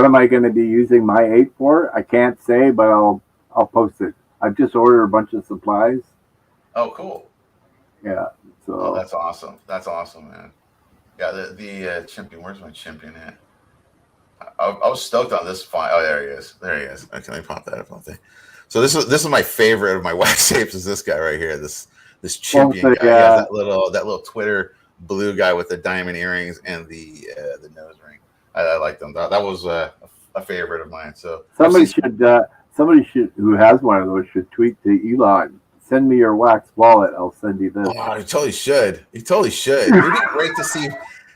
am I going to be using my ape for? I can't say, but I'll post it. I've just ordered a bunch of supplies. Oh, cool. Yeah. So that's awesome. That's awesome, man. Yeah, the Chimpion. Where's my Chimpion at? I was stoked on this file. Oh, there he is. Okay, let me pop that up on thing. So this is my favorite of my wax tapes. Is this guy right here? This Chimpion guy. He has that little Twitter blue guy with the diamond earrings and the nose ring. I like them. That was a favorite of mine. So somebody should who has one of those should tweet to Elon. Send me your wax wallet. I'll send you this. Oh, he totally should. It'd be great to see.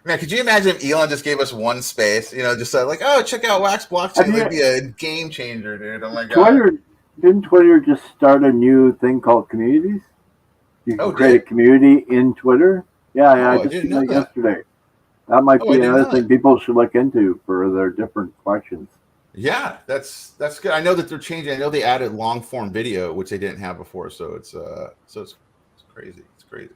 Man, could you imagine if Elon just gave us one space? Just said like, oh, check out Wax Blockchain. It'd be a game changer, dude. Oh my god. Didn't Twitter just start a new thing called communities? You can create a community in Twitter. Yeah, I just seen that yesterday. That might be another thing people should look into for their different collections. Yeah, that's good. I know that they're changing. I know they added long form video, which they didn't have before. So it's crazy. It's crazy.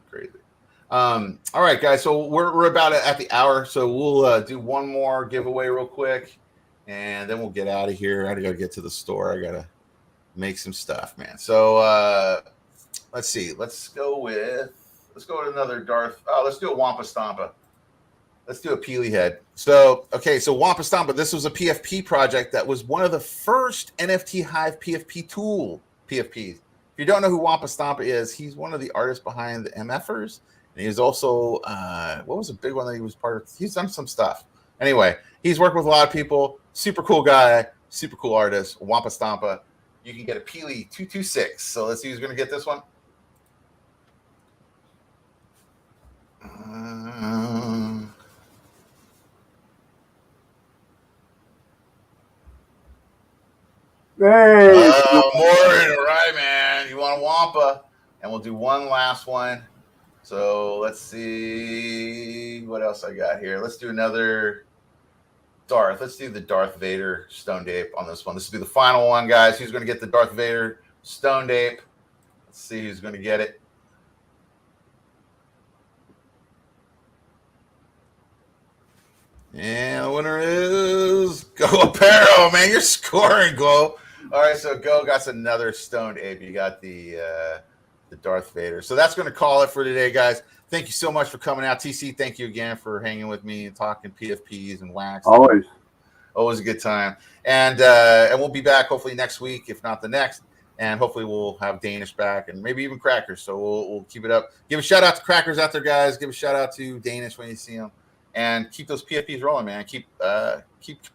All right, guys. So we're about at the hour. So we'll do one more giveaway real quick, and then we'll get out of here. I gotta get to the store. I gotta make some stuff, man. So let's see. Let's go with another Darth. Oh, let's do a Wampa Stompa. Let's do a Peely head. So Wampa Stompa. This was a PFP project that was one of the first NFT Hive PFP tool PFPs. If you don't know who Wampa Stompa is, he's one of the artists behind the MFers. And he's also, what was a big one that he was part of? He's done some stuff. Anyway, he's worked with a lot of people. Super cool guy, super cool artist. Wampa Stompa. You can get a Peely 226. So let's see who's going to get this one. Hey, Morgan, all right, man. You want a Wampa? And we'll do one last one. So let's see what else I got here. Let's do another Darth. Let's do the Darth Vader stoned ape on this one. This will be the final one, guys. Who's going to get the Darth Vader stoned ape? Let's see who's going to get it. And the winner is Go Apparel, man. You're scoring, Go. All right, so Go got another stoned ape. You got the Darth Vader. So that's going to call it for today, guys. Thank you so much for coming out. TC, thank you again for hanging with me and talking PFPs and wax. Always a good time. And we'll be back hopefully next week, if not the next. And hopefully we'll have Danish back and maybe even Crackers. So we'll keep it up. Give a shout out to Crackers out there, guys. Give a shout out to Danish when you see them. And keep those PFPs rolling, man. Keep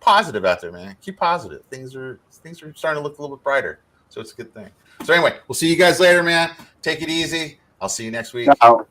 positive out there, man. Keep positive. Things are starting to look a little bit brighter. So it's a good thing. So anyway, we'll see you guys later, man. Take it easy. I'll see you next week. Ciao.